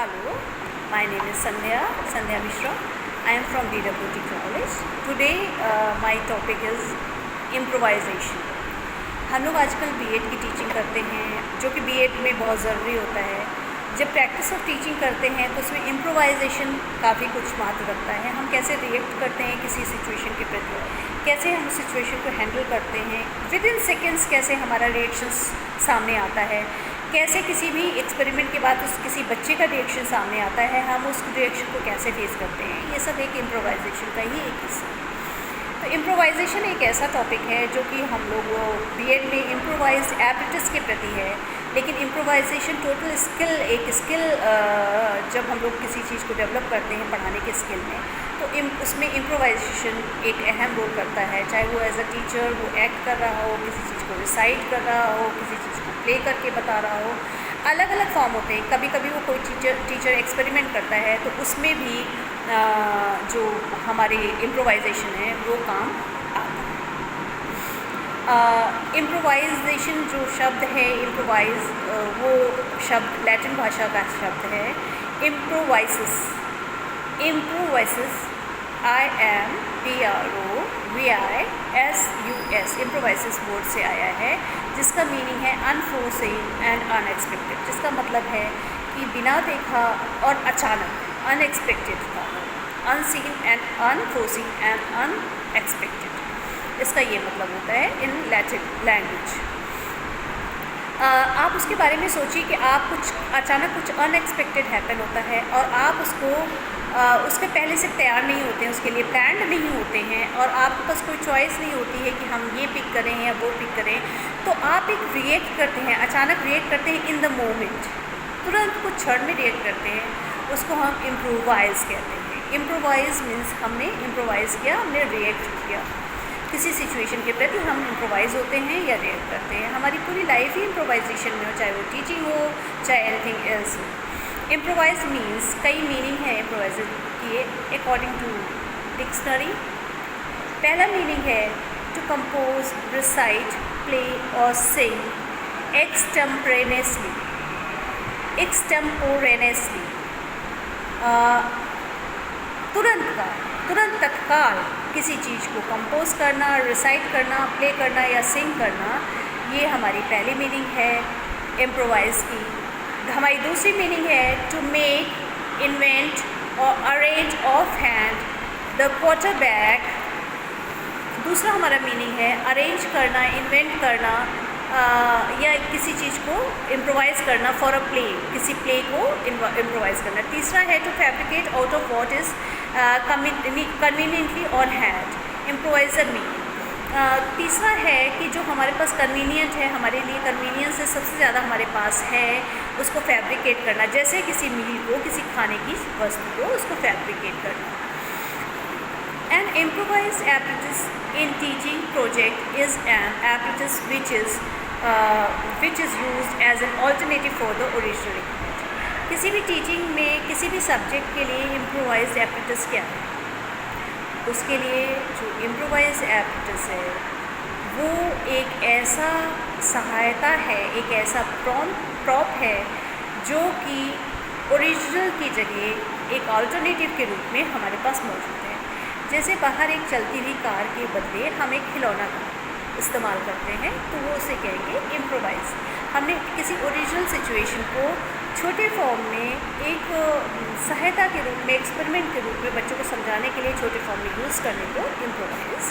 Hello, my name is Sandhya Mishra. I am from DWT College. Today my topic is improvisation. हम लोग आजकल BEd की teaching करते हैं, जो कि बीएड में बहुत ज़रूरी होता है। जब प्रैक्टिस ऑफ टीचिंग करते हैं तो उसमें इम्प्रोवाइजेशन काफ़ी कुछ महत्व रखता है। हम कैसे रिएक्ट करते हैं किसी सिचुएशन के प्रति, कैसे हम उस सिचुएशन को हैंडल करते हैं, विद इन सेकेंड्स कैसे हमारा रिएक्शंस सामने आता है, कैसे किसी भी एक्सपेरिमेंट के बाद उस किसी बच्चे का रिएक्शन सामने आता है, हम उस रिएक्शन को कैसे फेस करते हैं, ये सब एक इम्प्रोवाइजेशन का ही एक हिस्सा है। तो इम्प्रोवाइजेशन एक ऐसा टॉपिक है जो कि हम लोग बीएड में इम्प्रोवाइज एप्टिट्यूड के प्रति है, लेकिन इम्प्रोवाइजेशन टोटल स्किल जब हम लोग किसी चीज़ को डेवलप करते हैं पढ़ाने के स्किल में, तो उसमें इम्प्रोवाइजेशन एक अहम रोल करता है। चाहे वो एज अ टीचर वो एक्ट कर रहा हो, किसी चीज़ को रिसाइट कर रहा हो, किसी चीज़ को प्ले करके बता रहा हो, अलग अलग फॉर्म होते हैं। कभी कभी वो कोई टीचर एक्सपेरिमेंट करता है तो उसमें भी जो हमारी इम्प्रोवाइजेशन है वो काम आता है। इम्प्रोवाइजेशन जो शब्द है, इम्प्रोवाइज वो शब्द लैटिन भाषा का शब्द है। इम्प्रोवाइसिस IMPROVISUS इम्प्रोवाइसिस वर्ड से आया है, जिसका मीनिंग है अनफोर्सिंग एंड अनएक्सपेक्टेड, जिसका मतलब है कि बिना देखा और अचानक, अनएक्सपेक्टेड था, unseen and enforcing and unexpected, इसका ये मतलब होता है इन लैटिन लैंग्वेज। आप उसके बारे में सोचिए कि आप अचानक कुछ अनएक्सपेक्टेड हैपन होता है और आप उसके पहले से तैयार नहीं होते हैं, उसके लिए प्लान्ड नहीं होते हैं, और आपके पास कोई चॉइस नहीं होती है कि हम ये पिक करें या वो पिक करें, तो आप एक रिएक्ट करते हैं, अचानक रिएक्ट करते हैं इन द मोमेंट, तुरंत कुछ क्षण में रिएक्ट करते हैं, उसको हम इम्प्रोवाइज़ कहते हैं। इम्प्रोवाइज़ मीन्स हमने इम्प्रोवाइज़ किया, हमने रिएक्ट किया किसी सिचुएशन के प्रति, हम इम्प्रोवाइज़ होते हैं या रिएक्ट करते हैं। हमारी पूरी लाइफ ही इम्प्रोवाइजेशन में हो, चाहे वो टीचिंग हो, चाहे एनीथिंग एल्स हो। इम्प्रोवाइज मीन्स कई मीनिंग है इम्प्रोवाइज किए अकॉर्डिंग टू डिक्शनरी। पहला मीनिंग है टू कंपोज, रिसाइट, प्ले और सिंग एक्सटेम्पोरेनियसली तुरंत तत्काल किसी चीज़ को कंपोज करना, रिसाइट करना, प्ले करना या सिंग करना, ये हमारी पहली मीनिंग है इम्प्रोवाइज़ की। हमारी दूसरी मीनिंग है टू मेक, इन्वेंट और arrange of hand the quarterback. दूसरा हमारा मीनिंग है अरेंज करना, इन्वेंट करना या किसी चीज़ को इम्प्रोवाइज़ करना फॉर अ प्ले, किसी प्ले को इम्प्रोवाइज़ करना। तीसरा है to fabricate out of what is conveniently on hand, improviser meaning. तीसरा है कि जो हमारे पास कन्वीनियंट है, हमारे लिए कन्वीनियंस से सबसे ज़्यादा हमारे पास है, उसको फैब्रिकेट करना, जैसे किसी मील को, किसी खाने की वस्तु को, उसको फैब्रिकेट करना। An improvised apparatus in teaching project is an apparatus which is used as an alternative for the original equipment. किसी भी टीचिंग में किसी भी सब्जेक्ट के लिए इम्प्रोवाइज्ड एप्रेटिस क्या है? उसके लिए जो इम्प्रोवाइज्ड एप्रेटिस है वो एक ऐसा सहायता है, एक ऐसा प्रॉप है जो कि ओरिजिनल की जगह एक अल्टरनेटिव के रूप में हमारे पास मौजूद है। जैसे बाहर एक चलती हुई कार के बदले हम एक खिलौना का इस्तेमाल करते हैं, तो वो उसे कहेंगे इम्प्रोवाइज़। हमने किसी ओरिजिनल सिचुएशन को छोटे फॉर्म में एक सहायता के रूप में, एक्सपेरिमेंट के रूप में बच्चों को समझाने के लिए छोटे फॉर्म में यूज़ करने को इम्प्रोवाइज़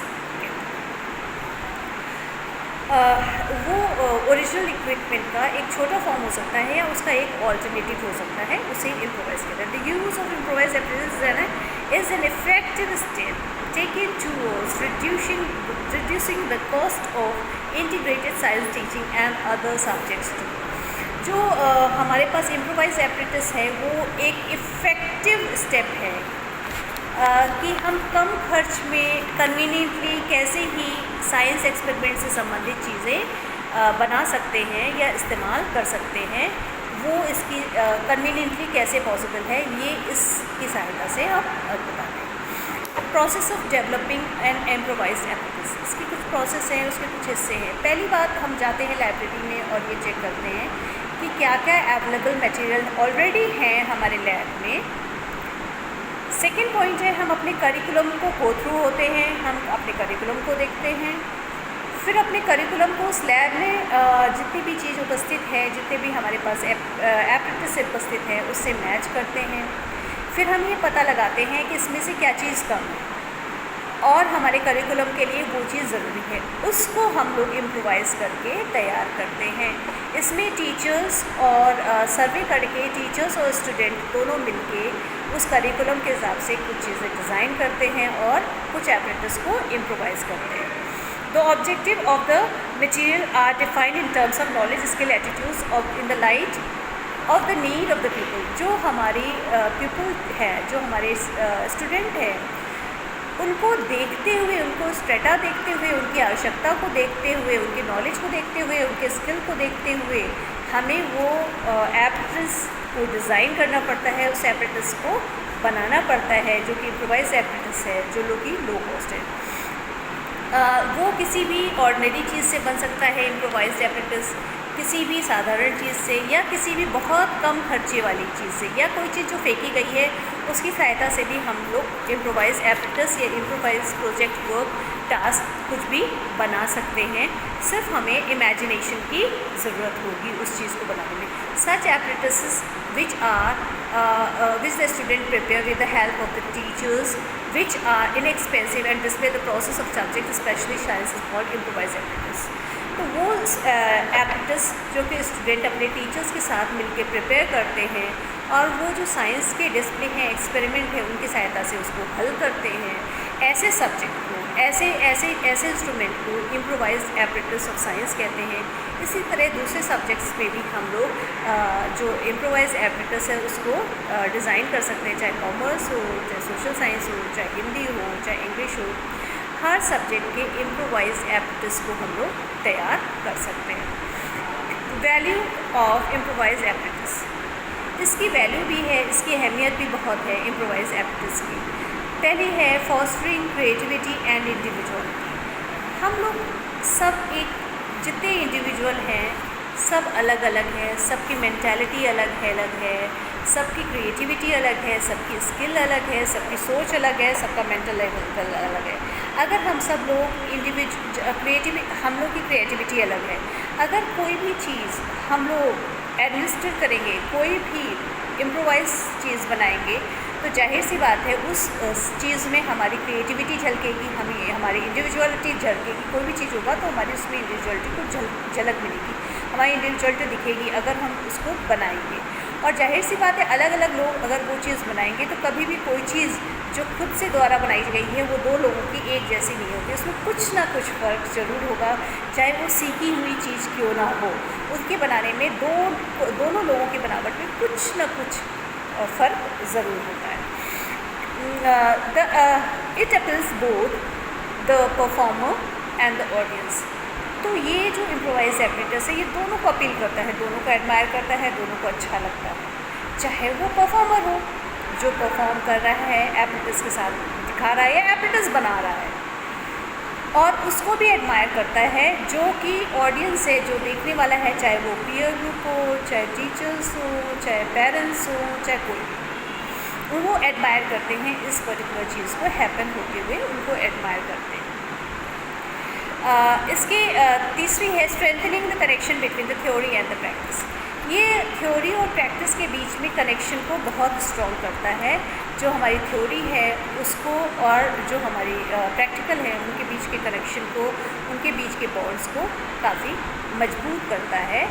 वो ओरिजिनल इक्विपमेंट का एक छोटा फॉर्म हो सकता है या उसका एक ऑल्टरनेटिव हो सकता है, उसे इम्प्रोवाइज़ कहते हैं। The use of improvise apparatus is an effective step taken towards reducing the cost of integrated science teaching and other subjects too. जो हमारे पास इम्प्रोवाइज एप्रेटिस है वो एक इफ़ेक्टिव स्टेप है कि हम कम खर्च में कन्वीनियंटली कैसे ही साइंस एक्सपेरिमेंट से संबंधित चीज़ें बना सकते हैं या इस्तेमाल कर सकते हैं। वो इसकी कन्वीनियंटली कैसे पॉसिबल है, ये इसकी सहायता से आप बताते हैं। Process of developing and improvised apparatus, इसकी कुछ प्रोसेस हैं, उसके कुछ हिस्से हैं। पहली बात, हम जाते हैं लाइब्रेरी में और ये चेक करते हैं कि क्या क्या अवेलेबल मटेरियल ऑलरेडी हैं हमारे लैब में। सेकेंड पॉइंट है हम अपने करिकुलम को गो थ्रू होते हैं, हम अपने करिकुलम को देखते हैं, फिर अपने करिकुलम को उस लैब में जितनी भी चीज़ उपस्थित है, जितने भी हमारे पास एप्रेंटिस उपस्थित है उससे मैच करते हैं। फिर हम ये पता लगाते हैं कि इसमें से क्या चीज़ कम है और हमारे करिकुलम के लिए वो चीज़ ज़रूरी है, उसको हम लोग इम्प्रोवाइज़ करके तैयार करते हैं। इसमें टीचर्स और सर्वे करके टीचर्स और स्टूडेंट दोनों मिलके उस करिकुलम के हिसाब से कुछ चीज़ें डिज़ाइन करते हैं और कुछ एप्रेंटिस को इम्प्रोवाइज़ करते हैं। The objective of the material are defined in terms of knowledge, skill, attitudes of in the light of the need of the people। जो हमारी पीपल है, जो हमारे स्टूडेंट है, उनको देखते हुए, उनको स्ट्रेटा देखते हुए, उनकी आवश्यकता को देखते हुए, उनके नॉलेज को देखते हुए, उनके स्किल को देखते हुए हमें वो एप्रेंटिस को डिज़ाइन करना पड़ता है, उस एप्रेंटिस को बनाना पड़ता है जो कि इम्प्रोवाइज एप्रेंटिस है, जो लोग की लो कॉस्ट है। वो किसी भी ऑर्डिनरी चीज़ से बन सकता है इम्प्रोवाइज एप्रेंटिस, किसी भी साधारण चीज़ से या किसी भी बहुत कम खर्चे वाली चीज़ से, या कोई चीज़ जो फेंकी गई है उसकी सहायता से भी हम लोग इम्प्रोवाइज एप्रेंटिस या इम्प्रोवाइज प्रोजेक्ट वर्क टास्क कुछ भी बना सकते हैं। सिर्फ हमें इमेजिनेशन की ज़रूरत होगी उस चीज़ को बनाने में। सच एप्रेंटिसेस which the student prepare with the help of the teachers, which are inexpensive and display the process of subject, especially science, is called improvised apprentice। तो वो एप्रेंटिस जो कि स्टूडेंट अपने टीचर्स के साथ मिलकर प्रिपेयर करते हैं और वो जो साइंस के डिस्प्ले हैं, एक्सपेरिमेंट है, उनकी सहायता से उसको हल करते हैं, ऐसे सब्जेक्ट को, ऐसे इंस्ट्रूमेंट को इम्प्रोवाइज्ड एप्रेंटिस ऑफ साइंस कहते हैं। इसी तरह दूसरे सब्जेक्ट्स में भी हम लोग जो इम्प्रोवाइज एप्रेंटिस है उसको डिज़ाइन कर सकते हैं, चाहे कॉमर्स हो, चाहे सोशल साइंस हो, चाहे हिंदी हो, चाहे इंग्लिश हो। हर सब्जेक्ट के इम्प्रोवाइज एप्रेंटिस को हम लोग तैयार कर सकते हैं। वैल्यू ऑफ इम्प्रोवाइज एप्रेंटिस, इसकी वैल्यू भी है, इसकी अहमियत भी बहुत है इम्प्रोवाइज एप्रेंटिस की। पहली है फॉस्टरिंग क्रिएटिविटी एंड इंडिविजुअलिटी। हम लोग सब एक जितने इंडिविजुअल हैं सब अलग अलग है, सबकी मेंटालिटी अलग है, सबकी क्रिएटिविटी अलग है, सबकी स्किल अलग है, सबकी सोच अलग है, सबका मेंटल लेवल अलग है। अगर हम सब लोग हम लोग की क्रिएटिविटी अलग है, अगर कोई भी चीज़ हम लोग एडमिनिस्टर करेंगे, कोई भी इम्प्रोवाइज चीज़ बनाएंगे, तो जाहिर सी बात है उस चीज़ में हमारी क्रिएटिविटी झलकेगी, हमें हमारी इंडिविजुअलिटी झलकेगी। कोई भी चीज़ होगा तो हमारी उसमें इंडिविजुअलिटी को झलक मिलेगी, हमारी इंडिविजुअलिटी दिखेगी अगर हम उसको बनाएंगे। और जाहिर सी बात है अलग अलग लोग अगर वो चीज़ बनाएंगे तो कभी भी कोई चीज़ जो खुद से द्वारा बनाई गई है वो दो लोगों की एक जैसी नहीं होगी, उसमें कुछ ना कुछ फ़र्क ज़रूर होगा, चाहे वो सीखी हुई चीज़ क्यों ना हो। उसके बनाने में दोनों लोगों की बनावट में कुछ ना कुछ फ़र्क ज़रूर होता है। It appeals both the performer and the audience. तो ये जो इम्प्रोवाइज एप्रेंटिस है ये दोनों को अपील करता है, दोनों को एडमायर करता है, दोनों को अच्छा लगता है। चाहे वो परफॉर्मर हो जो परफॉर्म कर रहा है, एप्रेंटिस के साथ दिखा रहा है या एप्रेंटिस बना रहा है, और उसको भी एडमायर करता है जो कि ऑडियंस है, जो देखने वाला है, चाहे वो पीयर ग्रुप हो, चाहे टीचर्स हो, चाहे पेरेंट्स हो, चाहे कोई भी, वो एडमायर करते हैं इस पर्टिकुलर चीज़ को हैपन होते हुए, उनको एडमायर करते हैं। इसके तीसरी है strengthening the connection between the theory and the practice. ये थ्योरी और प्रैक्टिस के बीच में कनेक्शन को बहुत स्ट्रॉन्ग करता है। जो हमारी थ्योरी है उसको और जो हमारी प्रैक्टिकल है उनके बीच के कनेक्शन को, उनके बीच के बॉन्ड्स को काफ़ी मजबूत करता है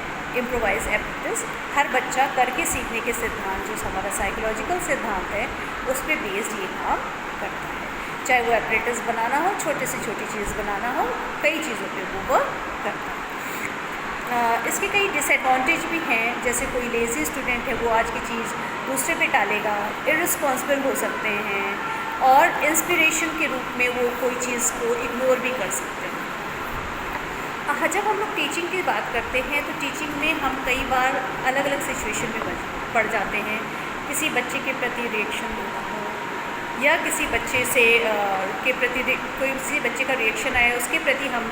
इम्प्रोवाइज एप्रेंटिस। हर बच्चा करके सीखने के सिद्धांत जो हमारा साइकोलॉजिकल सिद्धांत है उस पर बेस्ड ये काम करता है। चाहे वो एप्रेंटिस बनाना हो, छोटे से छोटी चीज़ बनाना हो, कई चीज़ों पे वो वर्क करता है। इसके कई डिसएडवांटेज भी हैं, जैसे कोई लेज़ी स्टूडेंट है वो आज की चीज़ दूसरे पे टालेगा, इररिस्पॉन्सिबल हो सकते हैं, और इंस्पिरेशन के रूप में वो कोई चीज़ को इग्नोर भी कर सकते हैं। जब हम लोग टीचिंग की बात करते हैं तो टीचिंग में हम कई बार अलग अलग सिचुएशन में पड़ जाते हैं। किसी बच्चे के प्रति रिएक्शन देना हो, या किसी बच्चे से के प्रति किसी बच्चे का रिएक्शन आया उसके प्रति हम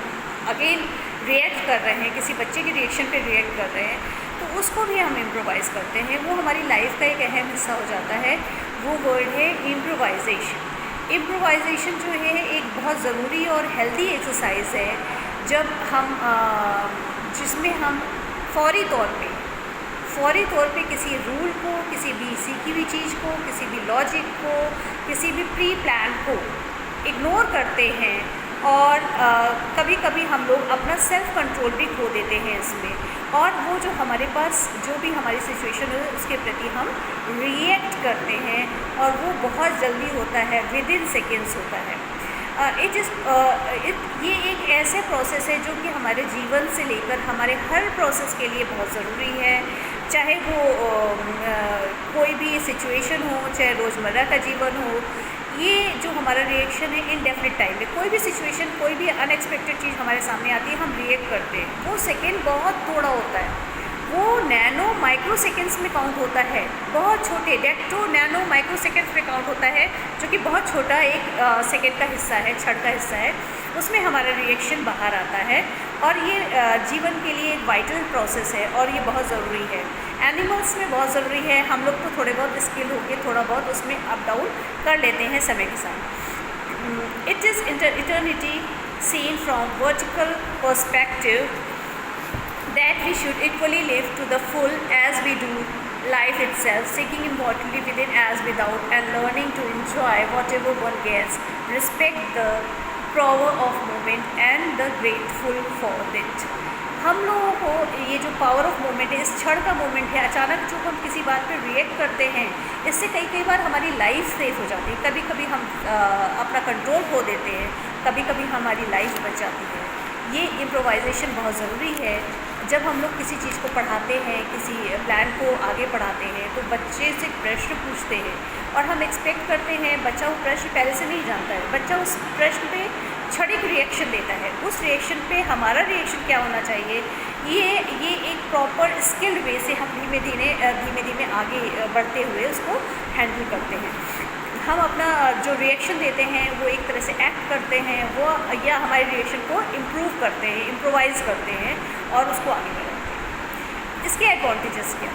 अगेन रिएक्ट कर रहे हैं, किसी बच्चे के रिएक्शन पे रिएक्ट कर रहे हैं, तो उसको भी हम इम्प्रोवाइज़ करते हैं। वो हमारी लाइफ का एक अहम हिस्सा हो जाता है। वो वर्ड है इम्प्रोवाइजेशन। इम्प्रोवाइजेशन जो है एक बहुत ज़रूरी और हेल्दी एक्सरसाइज है, जब हम जिसमें हम फौरी तौर पे किसी रूल को, किसी भी सीखी हुई चीज़ को, किसी भी लॉजिक को, किसी भी प्री प्लान को इग्नोर करते हैं। और कभी कभी हम लोग अपना सेल्फ कंट्रोल भी खो देते हैं इसमें, और वो जो हमारे पास जो भी हमारी सिचुएशन है उसके प्रति हम रिएक्ट करते हैं, और वो बहुत जल्दी होता है, विद इन सेकेंड्स होता है। ये एक ऐसे प्रोसेस है जो कि हमारे जीवन से लेकर हमारे हर प्रोसेस के लिए बहुत ज़रूरी है। चाहे वो कोई भी सिचुएशन हो, चाहे रोज़मर्रा का जीवन हो, ये जो हमारा रिएक्शन है इनडेफिनिट टाइम में, कोई भी सिचुएशन, कोई भी अनएक्सपेक्टेड चीज़ हमारे सामने आती है, हम रिएक्ट करते हैं। वो सेकेंड बहुत थोड़ा होता है, वो नैनो माइक्रो सेकेंड्स में काउंट होता है, बहुत छोटे डेक्टो नैनो माइक्रो सेकेंड्स में काउंट होता है, जो कि बहुत छोटा एक सेकेंड का हिस्सा है, क्षण का हिस्सा है। उसमें हमारा रिएक्शन बाहर आता है, और ये जीवन के लिए एक वाइटल प्रोसेस है, और ये बहुत ज़रूरी है। एनिमल्स में बहुत ज़रूरी है, हम लोग तो थोड़े बहुत स्किल होके थोड़ा बहुत उसमें अप डाउन कर लेते हैं समय के साथ। It is eternity seen from vertical perspective that we should equally live to the full as we do life itself, seeking immortality within as without, and learning to enjoy whatever one gets, respect the power of moment and the grateful for it. हम लोगों को ये जो power of moment है, इस क्षण का moment है, अचानक जो हम किसी बात पे रिएक्ट करते हैं, इससे कई बार हमारी लाइफ सेफ हो जाती है। कभी कभी हम अपना कंट्रोल खो देते हैं, कभी कभी हमारी लाइफ बच जाती है। ये इम्प्रोवाइजेशन बहुत ज़रूरी है। जब हम लोग किसी चीज़ को पढ़ाते हैं, किसी प्लान को आगे बढ़ाते हैं, तो बच्चे से प्रश्न पूछते हैं, और हम एक्सपेक्ट करते हैं बच्चा वो प्रश्न पहले से नहीं जानता है, बच्चा उस प्रश्न पे क्षणिक रिएक्शन देता है। उस रिएक्शन पे हमारा रिएक्शन क्या होना चाहिए, ये एक प्रॉपर स्किल्ड वे से हम धीमे धीमे आगे बढ़ते हुए उसको हैंडल करते हैं। हम अपना जो रिएक्शन देते हैं वो एक तरह से एक्ट करते हैं, वो या हमारे रिएक्शन को इम्प्रूव करते हैं, इम्प्रोवाइज़ करते हैं, और उसको आगे बढ़ाते हैं। इसके एडवांटेजेस क्या?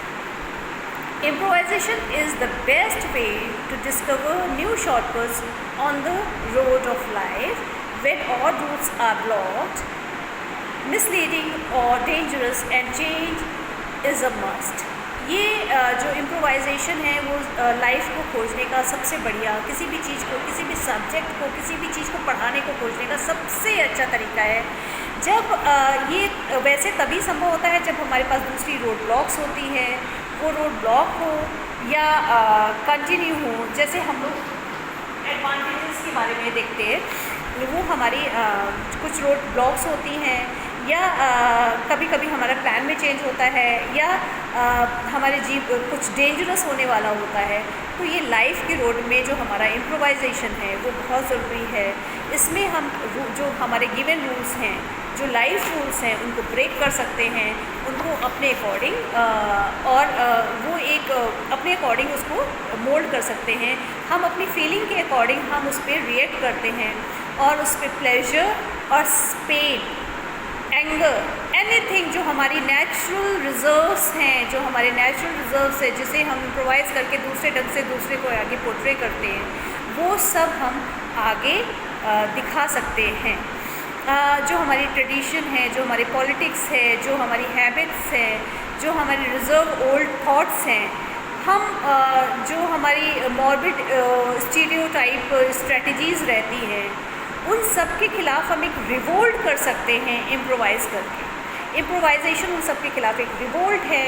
Improvisation is the best way to discover new shortcuts on the road of life when all routes are blocked, misleading और dangerous, and change is a must. ये जो इम्प्रोवाइजेशन है वो लाइफ को खोजने का सबसे बढ़िया, किसी भी चीज़ को, किसी भी सब्जेक्ट को, किसी भी चीज़ को पढ़ाने को खोजने का सबसे अच्छा तरीका है। जब ये वैसे तभी संभव होता है जब हमारे पास दूसरी रोड ब्लॉक्स होती है, वो रोड ब्लॉक हो या कंटिन्यू हो। जैसे हम लोग एडवांटेजेस के बारे में देखते हैं, वो हमारी कुछ रोड ब्लॉक्स होती हैं, या कभी कभी हमारा प्लान में चेंज होता है, या हमारे कुछ डेंजरस होने वाला होता है। तो ये लाइफ की रोड में जो हमारा इम्प्रोवाइजेशन है वो बहुत ज़रूरी है। इसमें हम जो हमारे गिवन रूल्स हैं, जो लाइफ रूल्स हैं, उनको ब्रेक कर सकते हैं, उनको अपने अकॉर्डिंग और वो एक अपने अकॉर्डिंग उसको मोल्ड कर सकते हैं। हम अपनी फीलिंग के अकॉर्डिंग हम उस पर रिएक्ट करते हैं, और उस पर प्लेजर और पेन, एंगर, एनीथिंग जो हमारी नेचुरल रिजर्व्स हैं, जो हमारे नेचुरल रिजर्व्स है, जिसे हम इम्प्रोवाइज़ करके दूसरे ढंग से दूसरे को आगे पोर्ट्रे करते हैं, वो सब हम आगे दिखा सकते हैं। जो हमारी ट्रेडिशन है, जो हमारी पॉलिटिक्स है, जो हमारी हैबिट्स हैं, जो हमारी रिजर्व ओल्ड थॉट्स हैं, हम जो हमारी मॉर्बिड स्टीरियोटाइप स्ट्रेटजीज़ रहती हैं, उन सब के ख़िलाफ़ हम एक रिवोल्ट कर सकते हैं इम्प्रोवाइज़ करके। इम्प्रोवाइजेशन उन सब के ख़िलाफ़ एक रिवोल्ट है,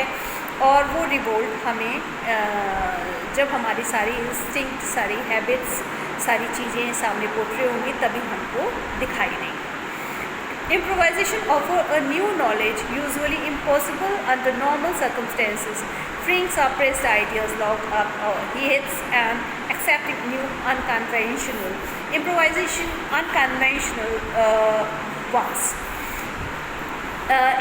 और वो रिवोल्ट हमें जब हमारी सारी इंस्टिंक्ट, सारी हैबिट्स, सारी चीज़ें सामने पोर्ट्रे होंगी, तभी हमको दिखाई देंगी। Improvisation offers a new knowledge, usually impossible under normal circumstances, freeing suppressed ideas locked up or heads and accepting new unconventional. Improvisation unconventional ones.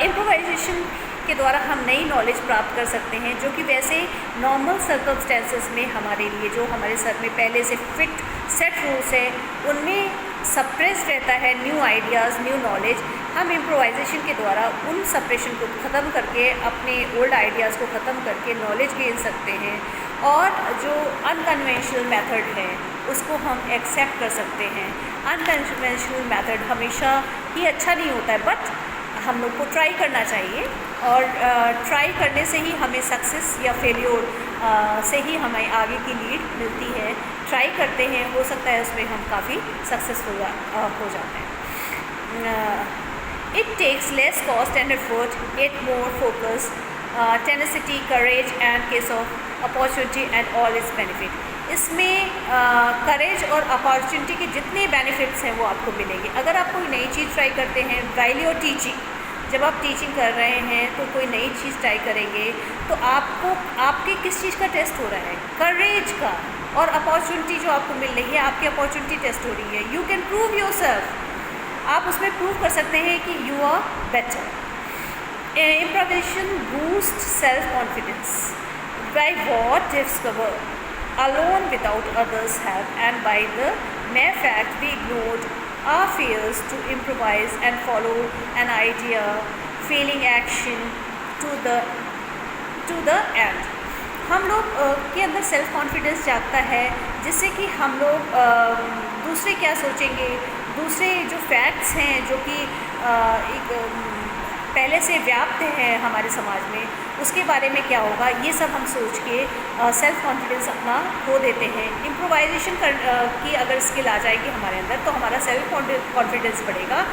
Improvisation के द्वारा हम नई नॉलेज प्राप्त कर सकते हैं, जो कि वैसे नॉर्मल सर्कमस्टेंसेस में हमारे लिए, जो हमारे सर में पहले से फिट सेट रूल्स है, उनमें सप्रेस रहता है न्यू आइडियाज़, न्यू नॉलेज, हम इम्प्रोवाइजेशन के द्वारा उन सप्रेशन को ख़त्म करके अपने ओल्ड आइडियाज़ को ख़त्म करके नॉलेज गेन सकते हैं और जो अनकन्वेंशनल मेथड है उसको हम एक्सेप्ट कर सकते हैं। अनकन्वेंशनल मेथड हमेशा ही अच्छा नहीं होता है, बट हम लोग को ट्राई करना चाहिए और ट्राई करने से ही हमें सक्सेस या फेल्योर से ही हमें आगे की लीड मिलती है। ट्राई करते हैं, हो सकता है उसमें हम काफ़ी सक्सेसफुल हो जाते हैं। It takes less cost and effort, get more focus, tenacity, courage and case of opportunity and all its benefit. इसमें करेज और अपॉर्चुनिटी के जितने बेनिफिट्स हैं वो आपको मिलेंगे। अगर आप कोई नई चीज़ ट्राई करते हैं, वाइल योर टीचिंग, जब आप टीचिंग कर रहे हैं तो कोई नई चीज़ ट्राई करेंगे तो आपको आपके किस चीज़ का टेस्ट हो रहा है? करेज का। और अपॉर्चुनिटी जो आपको मिल रही है, आपकी अपॉर्चुनिटी टेस्ट हो रही है। You can prove yourself, आप उसमें प्रूव कर सकते हैं कि you are better. Improvisation boosts self-confidence by what discover alone without others' help, and by the mere fact we ignored our fears to improvise and follow an idea, feeling action to the end. हम लोग के अंदर self confidence जागता है जिससे कि हम लोग दूसरे क्या सोचेंगे, दूसरे जो फैक्ट्स हैं जो कि एक पहले से व्याप्त है हमारे समाज में, उसके बारे में क्या होगा, ये सब हम सोच के सेल्फ कॉन्फिडेंस अपना खो देते हैं। इम्प्रोवाइजेशन की अगर स्किल आ जाएगी हमारे अंदर तो हमारा सेल्फ कॉन्फिडेंस बढ़ेगा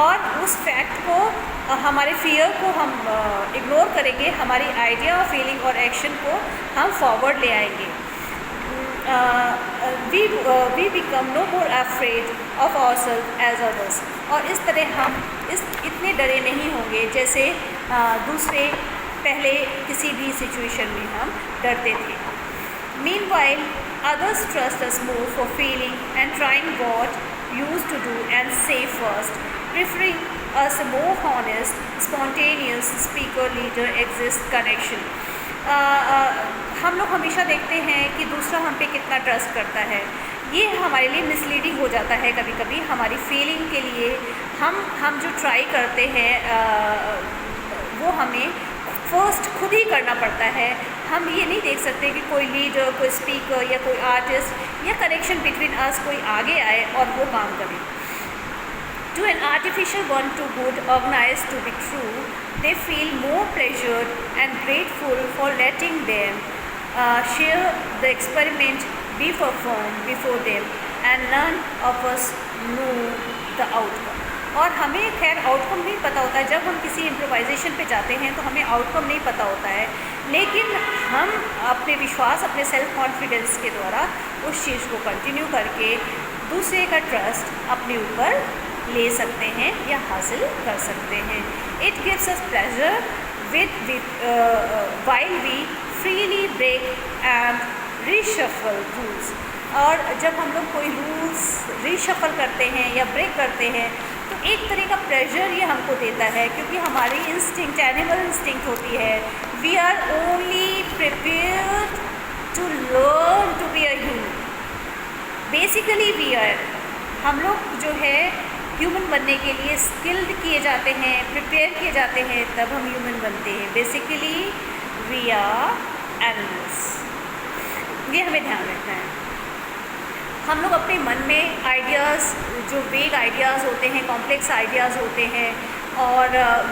और उस फैक्ट को, हमारे फियर को हम इग्नोर करेंगे, हमारी आइडिया, फीलिंग और एक्शन को हम फॉरवर्ड ले आएंगे। we become no more afraid of ourselves as others, और इस तरह हम इतने डरे नहीं होंगे जैसे दूसरे पहले किसी भी सिचुएशन में हम डरते थे। Meanwhile, others trust us more for feeling and trying what used to do and say first, preferring us a more honest, spontaneous speaker, leader, exist connection. हम लोग हमेशा देखते हैं कि दूसरा हम पे कितना ट्रस्ट करता है। ये हमारे लिए मिसलीडिंग हो जाता है कभी कभी। हमारी फीलिंग के लिए हम जो ट्राई करते हैं वो हमें फर्स्ट खुद ही करना पड़ता है। हम ये नहीं देख सकते कि कोई लीडर, कोई स्पीकर या कोई आर्टिस्ट या कनेक्शन बिटवीन अस कोई आगे आए और वो काम करे। To an artificial one, too good, organized to be true, they feel more pleasured and grateful for letting them share the experiment we performed before them, and none of us know the outcome. और हमें खैर outcome नहीं पता होता है। जब हम किसी इम्प्रोवाइजेशन पे जाते हैं तो हमें आउटकम नहीं पता होता है, लेकिन हम अपने विश्वास, अपने सेल्फ कॉन्फिडेंस के द्वारा उस चीज़ को कंटिन्यू करके दूसरे का ट्रस्ट अपने ऊपर ले सकते हैं या हासिल कर सकते हैं। It gives us pleasure while we freely break and reshuffle rules। और जब हम लोग कोई रूल्स रीशफल करते हैं या ब्रेक करते हैं तो एक तरह का प्लेजर ये हमको देता है, क्योंकि हमारी इंस्टिंक्ट, एनिमल इंस्टिंक्ट होती है। We are only prepared to learn to be a human. Basically हम लोग जो है ह्यूमन बनने के लिए स्किल्ड किए जाते हैं, प्रिपेयर किए जाते हैं, तब हम ह्यूमन बनते हैं। Basically we are animals. ये हमें ध्यान रखना है। हम लोग अपने मन में आइडियाज़, जो वेग आइडियाज़ होते हैं, कॉम्प्लेक्स आइडियाज़ होते हैं, और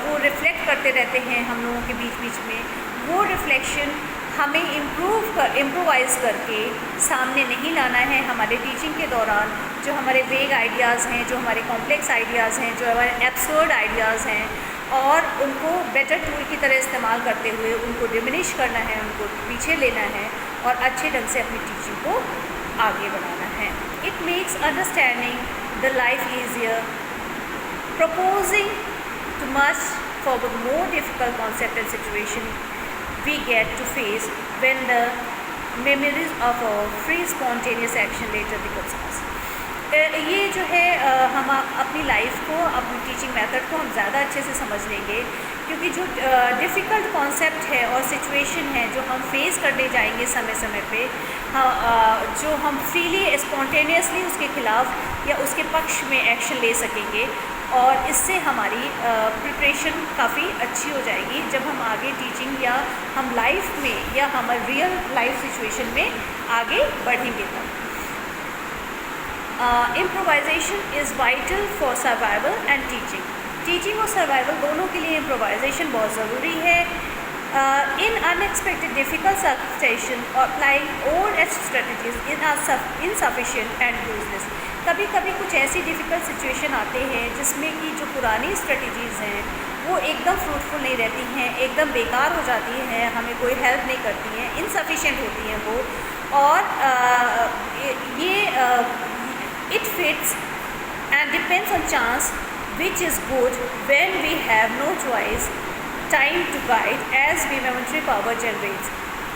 वो रिफ़्लेक्ट करते रहते हैं हम लोगों के बीच बीच में। वो रिफ़्लेक्शन हमें इम्प्रोवाइज़ करके सामने नहीं लाना है हमारे टीचिंग के दौरान। जो हमारे वेग आइडियाज़ हैं, जो हमारे कॉम्प्लेक्स आइडियाज़ हैं, जो हमारे एब्सर्ड आइडियाज़ हैं, और उनको बेटर टूल की तरह इस्तेमाल करते हुए उनको डिमिनिश करना है, उनको पीछे लेना है और अच्छे ढंग से अपनी टीचिंग को आगे बढ़ाना है। It makes understanding the life easier, proposing to much for the more difficult concept and situation we get to face when the memories of our free spontaneous action later becomes us। ये जो है हम अपनी life को, अपनी teaching method को हम ज़्यादा अच्छे से समझ लेंगे, क्योंकि जो डिफ़िकल्ट कॉन्सेप्ट है और सिचुएशन है जो हम फेस करने जाएंगे समय समय पे, जो हम फ्रीली स्पॉन्टेनियसली उसके ख़िलाफ़ या उसके पक्ष में एक्शन ले सकेंगे, और इससे हमारी प्रिपरेशन काफ़ी अच्छी हो जाएगी जब हम आगे टीचिंग या हम लाइफ में या हमारे रियल लाइफ सिचुएशन में आगे बढ़ेंगे तब। Improvisation is vital for survival and teaching. Teaching और सर्वाइवल दोनों के लिए इम्प्रोवाइजेशन बहुत ज़रूरी है। इन अनएक्सपेक्टेड डिफ़िकल्ट सिचुएशन और applying old strategies insufficient and useless. कभी कभी कुछ ऐसी डिफ़िकल्ट सिचुएशन आते हैं जिसमें कि जो पुरानी स्ट्रेटजीज़ हैं वो एकदम फ्रूटफुल नहीं रहती हैं, एकदम बेकार हो जाती हैं, हमें कोई हेल्प नहीं करती हैं, इनसफिशिएंट होती हैं वो, और ये it fits and depends on chance, which is good when we have no choice time to guide as we momentary power generates।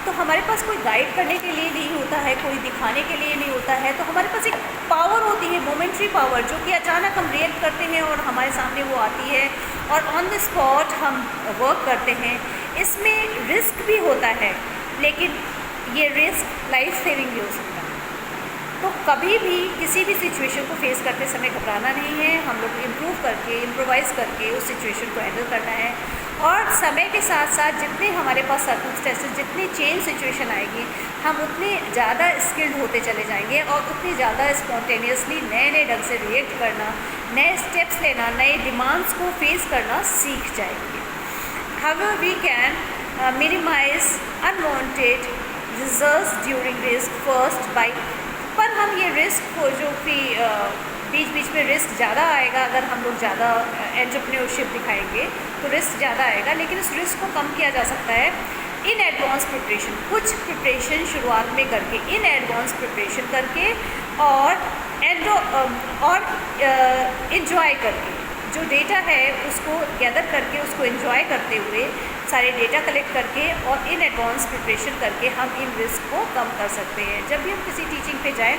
तो हमारे पास कोई गाइड करने के लिए नहीं होता है, कोई दिखाने के लिए नहीं होता है, तो हमारे पास एक पावर होती है, मोमेंट्री पावर, जो कि अचानक हम रिएक्ट करते हैं और हमारे सामने वो आती है और ऑन द स्पॉट हम वर्क करते हैं। इसमें रिस्क भी होता है, लेकिन ये रिस्क लाइफ सेविंग भी हो सकता है। तो कभी भी किसी भी सिचुएशन को फेस करते समय घबराना नहीं है, हम लोग इम्प्रूव करके, इम्प्रोवाइज़ करके उस सिचुएशन को हैंडल करना है। और समय के साथ साथ जितने हमारे पास सर्कमस्टेंसेस, जितनी चेंज सिचुएशन आएगी, हम उतने ज़्यादा स्किल्ड होते चले जाएंगे और उतनी ज़्यादा स्पॉन्टेनियसली नए नए ढंग से रिएक्ट करना, नए स्टेप्स लेना, नए डिमांड्स को फेस करना सीख जाएंगे। However we can minimise unwanted results during risk first by, पर हम ये रिस्क को, जो कि बीच बीच में रिस्क ज़्यादा आएगा अगर हम लोग ज़्यादा एंटरप्रेन्योरशिप दिखाएंगे तो रिस्क ज़्यादा आएगा, लेकिन इस रिस्क को कम किया जा सकता है इन एडवांस प्रिपरेशन, कुछ प्रिपरेशन शुरुआत में करके, इन एडवांस प्रिपरेशन करके और इन्जॉय करके, जो डेटा है उसको गैदर करके, उसको इन्जॉय करते हुए, सारे डेटा कलेक्ट करके और इन एडवांस प्रिपरेशन करके हम इन रिस्क को कम कर सकते हैं जब भी हम किसी टीचिंग पे जाएं।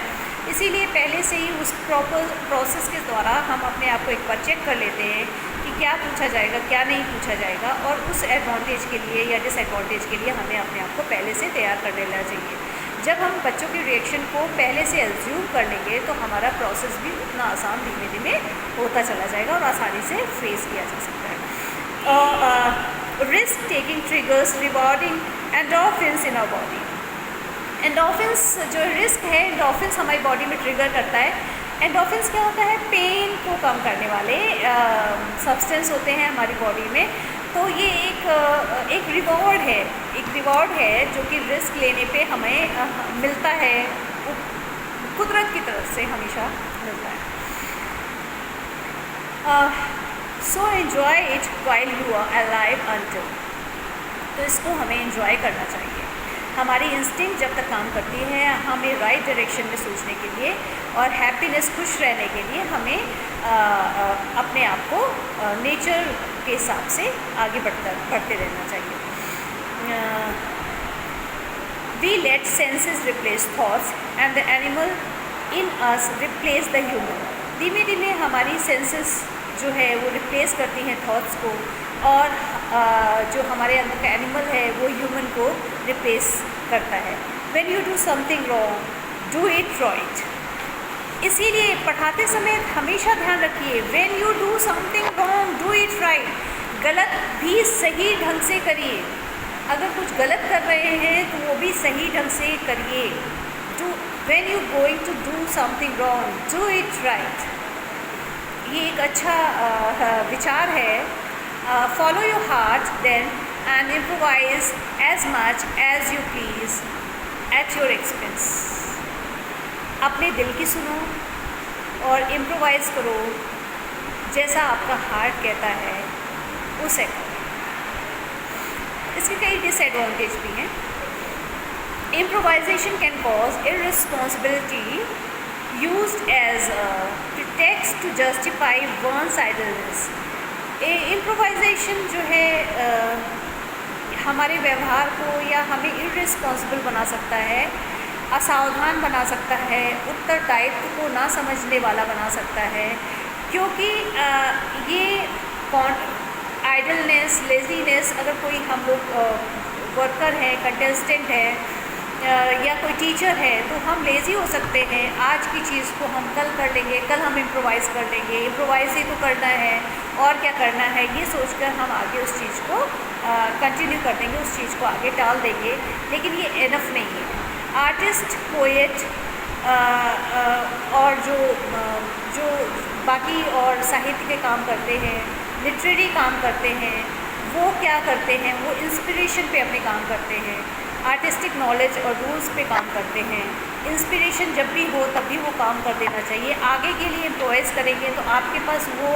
इसीलिए पहले से ही उस प्रॉपर प्रोसेस के द्वारा हम अपने आप को एक बार चेक कर लेते हैं कि क्या पूछा जाएगा, क्या नहीं पूछा जाएगा, और उस एडवांटेज के लिए या डिसएडवांटेज के लिए हमें अपने आप को पहले से तैयार कर लेना चाहिए। जब हम बच्चों के रिएक्शन को पहले से एज्यूम कर लेंगे तो हमारा प्रोसेस भी उतना आसान धीमे धीमे होता चला जाएगा और आसानी से फेस किया जा सकता है। Risk taking triggers rewarding endorphins in our body. Endorphins, जो रिस्क है, एंडोर्फिन्स हमारी बॉडी में ट्रिगर करता है। एंडोर्फिन्स क्या होता है? पेन को कम करने वाले सब्सटेंस होते हैं हमारी बॉडी में। तो ये एक रिवॉर्ड है जो कि रिस्क लेने पे हमें मिलता है, कुदरत की तरफ से हमेशा मिलता है। So enjoy it while you are alive until. तो इसको हमें एंजॉय करना चाहिए। हमारी इंस्टिंक्ट जब तक काम करती है, हमें राइट डायरेक्शन में सोचने के लिए और हैप्पीनेस, खुश रहने के लिए हमें अपने आप को नेचर के हिसाब से आगे बढ़ते रहना चाहिए। We let senses replace thoughts and the animal in us replace the human. धीमे धीमे हमारी सेंसेस जो है वो रिप्लेस करती हैं थॉट्स को, और जो हमारे अंदर का एनिमल है वो ह्यूमन को रिप्लेस करता है। When you do something wrong, do it right. इसीलिए पढ़ाते समय हमेशा ध्यान रखिए, when you do something wrong, do it right. गलत भी सही ढंग से करिए। अगर कुछ गलत कर रहे हैं तो वो भी सही ढंग से करिए। When you going to do something wrong, do it right. ये एक अच्छा विचार है। Follow your heart then and improvise as much as you please at your expense. अपने दिल की सुनो और इम्प्रोवाइज़ करो जैसा आपका हार्ट कहता है उसे करो। इसके कई डिसएडवांटेज भी हैं। Improvisation can cause irresponsibility used as a pretext to justify one's idleness। Improvisation जो है हमारे व्यवहार को या हमें इररिस्पॉन्सिबल बना सकता है। असावधान बना सकता है, उत्तरदायित्व को ना समझने वाला बना सकता है, क्योंकि ये आइडलनेस, लेजीनेस, अगर कोई हम लोग वर्कर है, कंटेस्टेंट है या कोई टीचर है, तो हम लेज़ी हो सकते हैं। आज की चीज़ को हम कल कर लेंगे, कल हम इम्प्रोवाइज़ कर लेंगे, इम्प्रोवाइज़ ही तो करना है और क्या करना है, ये सोचकर हम आगे उस चीज़ को कंटिन्यू कर देंगे, उस चीज़ को आगे टाल देंगे, लेकिन ये इनफ नहीं है। आर्टिस्ट, पोएट और जो बाकी और साहित्य के काम करते हैं, लिटरेरी काम करते हैं, वो क्या करते हैं, वो इंस्पिरेशन पे अपने काम करते हैं, आर्टिस्टिक नॉलेज और रूल्स पे काम करते हैं। इंस्पिरेशन जब भी हो तभी वो काम कर देना चाहिए। आगे के लिए इम्प्रोवाइज़ करेंगे तो आपके पास वो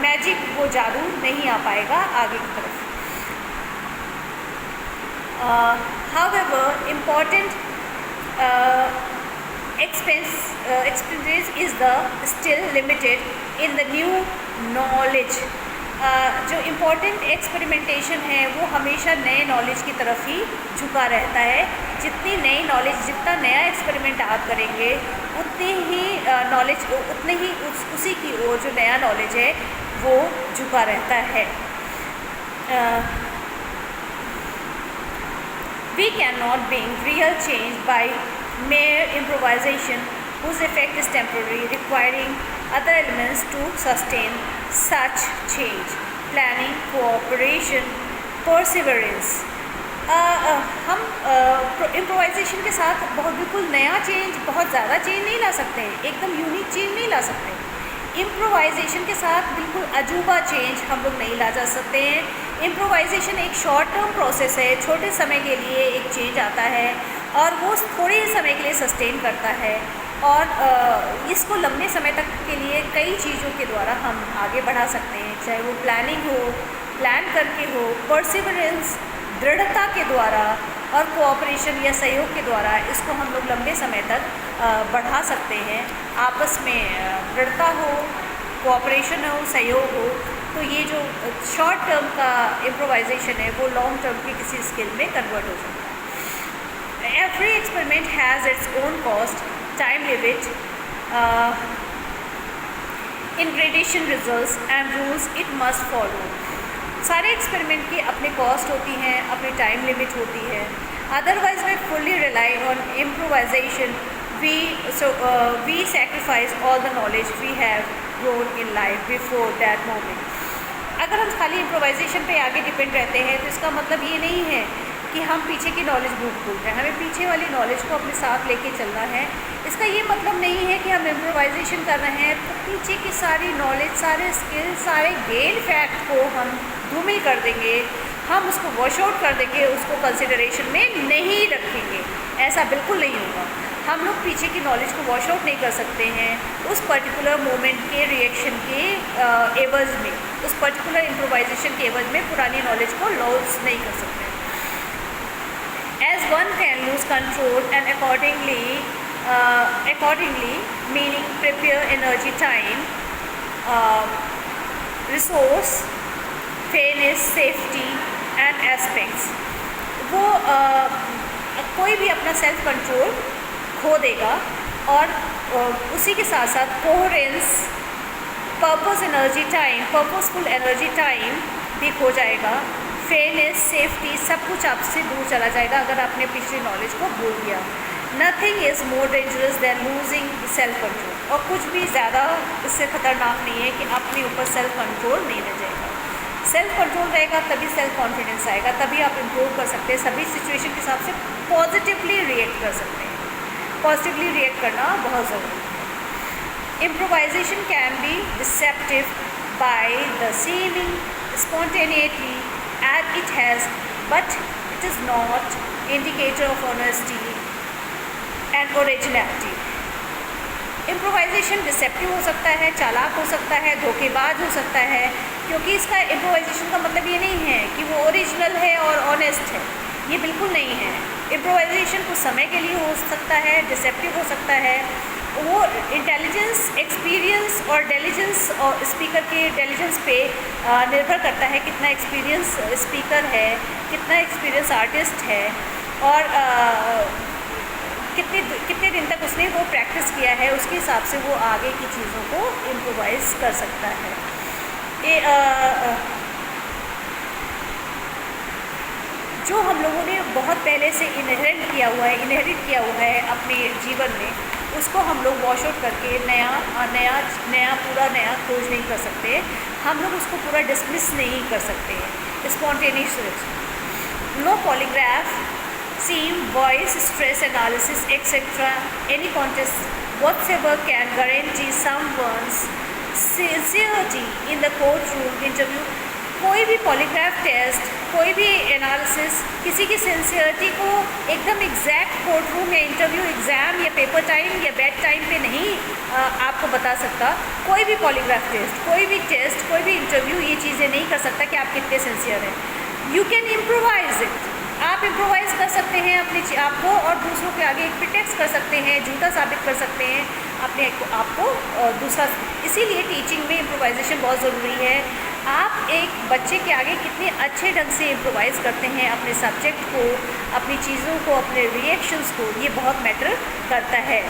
मैजिक, वो जादू नहीं आ पाएगा आगे की तरफ। However important experience is the still limited in the new knowledge। जो इम्पॉर्टेंट एक्सपेरिमेंटेशन है वो हमेशा नए नॉलेज की तरफ ही झुका रहता है। जितनी नई नॉलेज, जितना नया एक्सपेरिमेंट आप करेंगे, उतनी ही नॉलेज, उतने ही उसी की ओर जो नया नॉलेज है वो झुका रहता है। We cannot bring real change by mere improvisation, whose effect is temporary, requiring other elements to sustain such change: planning, cooperation, perseverance। हम इम्प्रोवाइजेशन के साथ बिल्कुल नया चेंज, बहुत ज़्यादा चेंज नहीं ला सकते हैं, एकदम यूनिक चेंज नहीं ला सकते। इम्प्रोवाइजेशन के साथ बिल्कुल अजूबा चेंज हम लोग नहीं ला जा सकते हैं। इम्प्रोवाइजेशन एक शॉर्ट टर्म प्रोसेस है, छोटे समय के लिए एक चेंज आता है और वो थोड़े समय के लिए सस्टेन करता है, और इसको लंबे समय तक के लिए कई चीज़ों के द्वारा हम आगे बढ़ा सकते हैं, चाहे वो प्लानिंग हो, प्लान करके हो, परसिवरेंस, दृढ़ता के द्वारा, और कोऑपरेशन या सहयोग के द्वारा इसको हम लोग लंबे समय तक बढ़ा सकते हैं। आपस में दृढ़ता हो, कोऑपरेशन हो, सहयोग हो, तो ये जो शॉर्ट टर्म का इम्प्रोवाइजेशन है वो लॉन्ग टर्म की किसी स्किल में कन्वर्ट हो सकता है। Every experiment has its own cost, time limit, in gradation results and rules it must follow. सारे एक्सपेरिमेंट की अपनी कॉस्ट होती हैं, अपनी टाइम लिमिट होती है। Otherwise we fully rely on improvisation, we sacrifice all the knowledge we have grown in life before that moment। अगर हम खाली इम्प्रोवाइजेशन पे आगे डिपेंड रहते हैं तो इसका मतलब ये नहीं है कि हम पीछे की नॉलेज भूल रहे हैं, हमें पीछे वाली नॉलेज को अपने साथ लेके चलना है। इसका ये मतलब नहीं है कि हम इम्प्रोवाइजेशन कर रहे हैं तो पीछे की सारी नॉलेज, सारे स्किल, सारे गेन फैक्ट को हम धूमिल कर देंगे, हम उसको वॉश आउट कर देंगे, उसको कंसिडरेशन में नहीं रखेंगे। ऐसा बिल्कुल नहीं होगा। हम लोग पीछे की नॉलेज को वॉश आउट नहीं कर सकते हैं उस पर्टिकुलर मोमेंट के रिएक्शन के एवज में, उस पर्टिकुलर इम्प्रोवाइजेशन के एवज में पुरानी नॉलेज को लॉस नहीं कर सकते। As one can lose control and accordingly meaning prepare energy, time, resource, fairness, safety and aspects। वो कोई भी अपना सेल्फ कंट्रोल खो देगा और उसी के साथ साथ coherence, purpose energy, time, purposeful energy, time भी खो जाएगा। फेयरनेस, सेफ्टी, सब कुछ आपसे दूर चला जाएगा अगर आपने पिछली नॉलेज को भूल गया। Nothing is more dangerous than losing self control. और कुछ भी ज़्यादा इससे ख़तरनाक नहीं है कि अपने ऊपर सेल्फ कंट्रोल नहीं रह जाएगा। सेल्फ कंट्रोल रहेगा तभी सेल्फ कॉन्फिडेंस आएगा, तभी आप इम्प्रूव कर सकते हैं, सभी सिचुएशन के हिसाब से पॉजिटिवली रिएक्ट कर सकते हैं। पॉजिटिवली रिएक्ट करना बहुत ज़रूरी है। Improvisation can be deceptive by the seeming spontaneity as it has, but it is not indicator of honesty and originality। Improvisation deceptive हो सकता है, चालाक हो सकता है, धोखेबाज हो सकता है, क्योंकि इसका इम्प्रोवाइजेशन का मतलब ये नहीं है कि वो ओरिजिनल है और ऑनेस्ट है, ये बिल्कुल नहीं है। इम्प्रोवाइजेशन कुछ समय के लिए हो सकता है, डिसेप्टिव हो सकता है, वो इंटेलिजेंस, एक्सपीरियंस और डेलिजेंस और स्पीकर के डेलिजेंस पे निर्भर करता है, कितना एक्सपीरियंस स्पीकर है, कितना एक्सपीरियंस आर्टिस्ट है, और कितने दिन तक उसने वो प्रैक्टिस किया है, उसके हिसाब से वो आगे की चीज़ों को इम्प्रोवाइज़ कर सकता है। जो हम लोगों ने बहुत पहले से इनहेरिट किया हुआ है अपने जीवन में, उसको हम लोग वॉश आउट करके नया खोज नहीं कर सकते। हम लोग उसको पूरा डिसमिस नहीं कर सकते। Spontaneous no polygraph, seem, voice, stress analysis etcetera, any contest whatsoever can guarantee someone's sincerity in the courtroom interview। कोई भी पॉलीग्राफ टेस्ट, कोई भी एनालिसिस किसी की सिंसियरिटी को एकदम एग्जैक्ट कोर्ट रूम या इंटरव्यू एग्ज़ाम या पेपर टाइम या बेड टाइम पे नहीं आपको बता सकता। कोई भी पॉलीग्राफ टेस्ट, कोई भी इंटरव्यू ये चीज़ें नहीं कर सकता कि आप कितने सिंसियर हैं। यू कैन इम्प्रोवाइज इट, आप इम्प्रोवाइज़ कर सकते हैं अपने आप को और दूसरों के आगे एक प्रिटेक्स कर सकते हैं, झूठा साबित कर सकते हैं अपने आप को दूसरा। इसीलिए टीचिंग में इम्प्रोवाइजेशन बहुत ज़रूरी है। आप एक बच्चे के आगे कितने अच्छे ढंग से इम्प्रोवाइज़ करते हैं अपने सब्जेक्ट को, अपनी चीज़ों को, अपने रिएक्शंस को, ये बहुत मैटर करता है।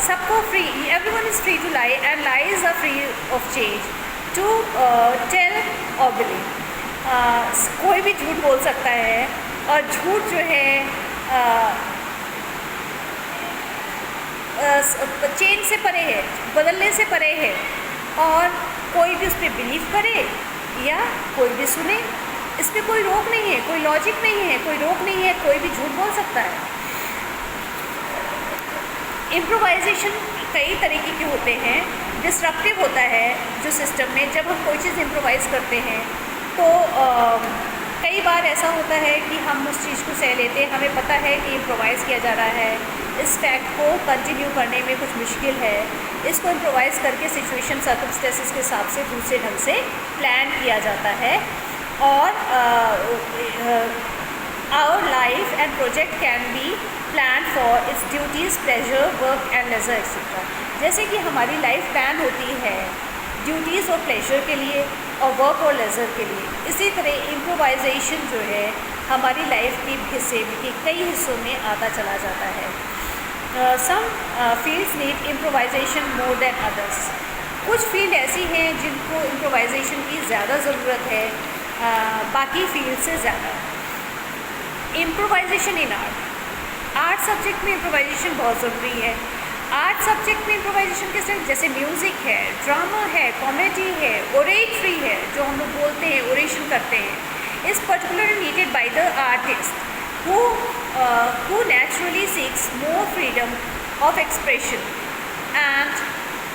सबको free, everyone is free to lie and lies are free of change to tell or believe. कोई भी झूठ बोल सकता है और झूठ जो है चेंज से परे है, बदलने से परे है, और कोई भी उस पर बिलीव करे या कोई भी सुने, इस पर कोई रोक नहीं है, कोई लॉजिक नहीं है, कोई रोक नहीं है, कोई भी झूठ बोल सकता है। इम्प्रोवाइजेशन कई तरीके के होते हैं। डिस्ट्रक्टिव होता है जो सिस्टम में, जब हम कोई चीज़ इम्प्रोवाइज़ करते हैं तो कई बार ऐसा होता है कि हम उस चीज़ को सह लेते हैं, हमें पता है कि इम्प्रोवाइज़ किया जा रहा है, इस फैक्ट को कंटिन्यू करने में कुछ मुश्किल है, इसको इम्प्रोवाइज़ करके सिचुएशन सर्कमस्टेंसेस के हिसाब से दूसरे ढंग से प्लान किया जाता है। और our life and project can be plan for its duties, pleasure, work and leisure etcetera. जैसे कि हमारी लाइफ प्लान होती है ड्यूटीज़ और प्लेजर के लिए और वर्क और लेज़र के लिए, इसी तरह इम्प्रोवाइजेशन जो है हमारी लाइफ के हिस्से के कई हिस्सों में आता चला जाता है। Some fields need improvisation more than others. कुछ फील्ड ऐसी हैं जिनको इम्प्रोवाइजेशन की ज़्यादा ज़रूरत है बाकी फील्ड से ज़्यादा। इम्प्रोवाइजेशन इन आर्ट सब्जेक्ट में इम्प्रोवाइजेशन बहुत ज़रूरी है। आर्ट सब्जेक्ट में इम्प्रोवाइजेशन के साथ जैसे म्यूज़िक है, ड्रामा है, कॉमेडी है, ओरेटरी है, जो हम लोग बोलते हैं, ओरेशन करते हैं, is particularly needed by the artist who naturally seeks more freedom of expression and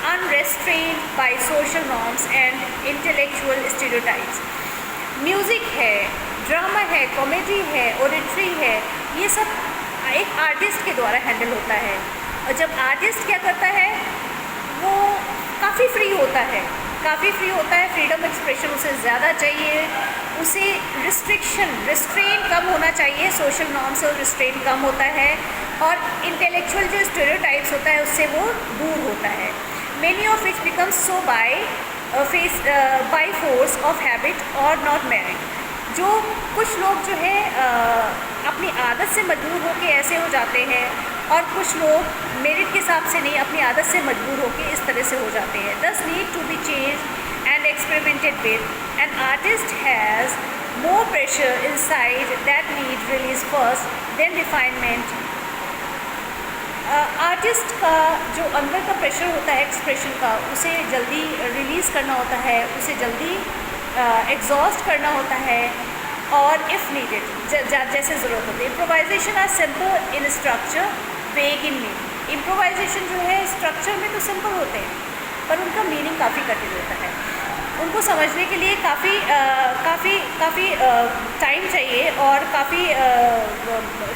unrestrained by social norms and intellectual stereotypes। Music है, ड्रामा है, कॉमेडी है, ओरेटरी है, ये सब एक आर्टिस्ट के द्वारा हैंडल होता है। और जब आर्टिस्ट क्या करता है, वो काफ़ी फ्री होता है, फ्रीडम एक्सप्रेशन उसे ज़्यादा चाहिए, उसे रिस्ट्रेन कम होना चाहिए, सोशल नॉर्म से रिस्ट्रेन कम होता है, और इंटेलेक्चुअल जो स्टेरियोटाइप्स होता है उससे वो दूर होता है। Many of which becomes so by force of habit और नॉट मेरिट। जो कुछ लोग जो है अपनी आदत से मजबूर होकर ऐसे हो जाते हैं, और कुछ लोग मेरिट के हिसाब से नहीं, अपनी आदत से मजबूर होकर इस तरह से हो जाते हैं। This need to be change and experimented with. An artist has more pressure inside that need release first then refinement. Artist का जो अंदर का प्रेशर होता है एक्सप्रेशन का, उसे जल्दी रिलीज़ करना होता है, उसे जल्दी एग्जॉस्ट करना होता है, और इफ़ नीडेड जैसे ज़रूरत होती है। Improvisation are simple in structure, vague in meaning. Improvisation जो है स्ट्रक्चर में तो सिंपल होते हैं, पर उनका मीनिंग काफ़ी कठिन होता है। उनको समझने के लिए काफ़ी टाइम चाहिए और काफ़ी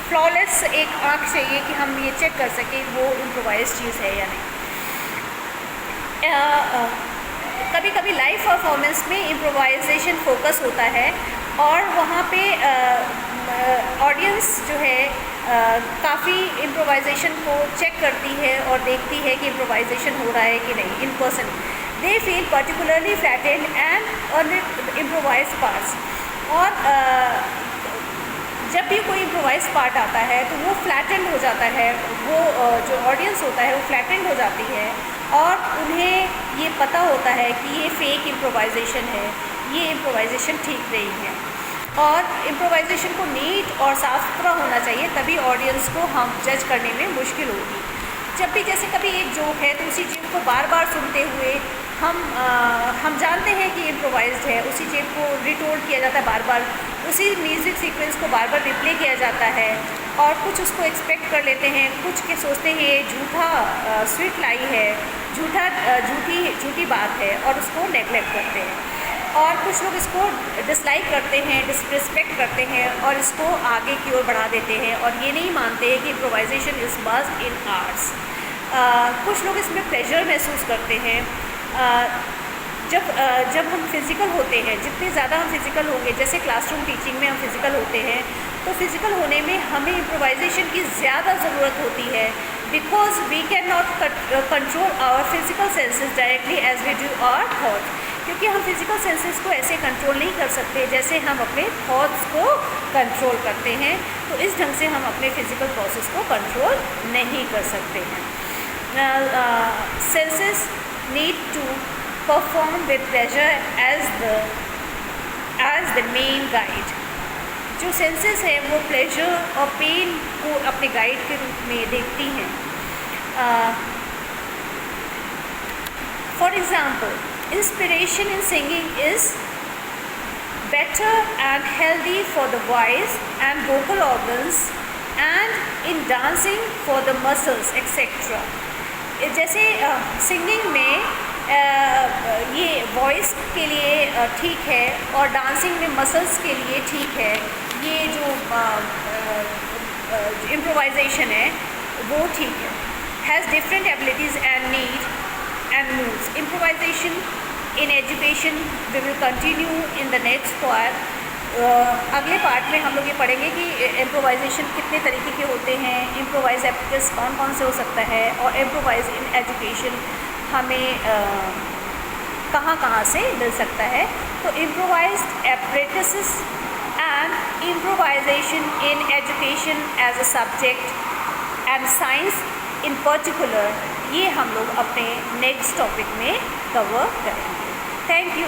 फ्लॉलेस एक आँख चाहिए कि हम ये चेक कर सकें वो इम्प्रोवाइज चीज़ है या नहीं। कभी कभी लाइव परफॉर्मेंस में इम्प्रोवाइजेशन फोकस होता है, और वहाँ पे ऑडियंस जो है काफ़ी इम्प्रोवाइजेशन को चेक करती है और देखती है कि इम्प्रोवाइजेशन हो रहा है कि नहीं। In person they feel particularly flattened and improvise parts. और जब भी कोई इम्प्रोवाइज पार्ट आता है तो वो फ्लैटेंड हो जाता है, वो जो ऑडियंस होता है वो फ्लैटेंड हो जाती है और उन्हें ये पता होता है कि ये फेक इम्प्रोवाइजेशन है, ये इम्प्रोवाइजेशन ठीक नहीं है। और इम्प्रोवाइजेशन को नीट और साफ सुथरा होना चाहिए, तभी ऑडियंस को हम जज करने में मुश्किल होगी। जब भी जैसे कभी एक जोक है तो उसी जोक को बार बार सुनते हुए हम जानते हैं कि इम्प्रोवाइज्ड है, उसी जोक को रिटोल्ड किया जाता है बार बार, उसी म्यूज़िक सीक्वेंस को बार बार रिप्ले किया जाता है और कुछ उसको एक्सपेक्ट कर लेते हैं, कुछ के सोचते हैं ये झूठा स्वीट लाई है, झूठी बात है और उसको नेगलेक्ट करते हैं। और कुछ लोग इसको डिसलाइक करते हैं, डिसरिस्पेक्ट करते हैं और इसको आगे की ओर बढ़ा देते हैं और ये नहीं मानते हैं कि improvisation is must in arts. कुछ लोग इसमें प्लेजर महसूस करते हैं। जब हम फिज़िकल होते हैं, जितने ज़्यादा हम फिज़िकल होंगे, जैसे क्लासरूम टीचिंग में हम फिज़िकल होते हैं, तो फिज़िकल होने में हमें इम्प्रोवाइजेशन की ज़्यादा ज़रूरत होती है, because we can not control our physical senses directly as we do our thought. क्योंकि हम फिज़िकल सेंसेस को ऐसे कंट्रोल नहीं कर सकते जैसे हम अपने थॉट्स को कंट्रोल करते हैं, तो इस ढंग से हम अपने फिज़िकल प्रोसेस को कंट्रोल नहीं कर सकते हैं। Senses need to perform with pleasure as the main guide. जो सेंसेस है वो प्लेजर और पेन को अपने गाइड के रूप में देखती हैं। For example, inspiration in singing is better and healthy for the voice and vocal organs and in dancing for the muscles etc. जैसे सिंगिंग में ये वॉइस के लिए ठीक है और डांसिंग में मसल्स के लिए ठीक है। ये जो इम्प्रोवाइजेशन है वो ठीक है, has different abilities and need and moves. Improvisation in education we will continue in the next part. अगले पार्ट में हम लोग ये पढ़ेंगे कि इम्प्रोवाइजेशन कितने तरीके के होते हैं, इम्प्रोवाइज एप्रेटिस कौन कौन से हो सकता है और इम्प्रोवाइज इन एजुकेशन हमें कहाँ कहाँ से मिल सकता है। तो improvised apparatus and improvisation in education as a subject and science in particular, ये हम लोग अपने नेक्स्ट टॉपिक में कवर करेंगे। Thank you.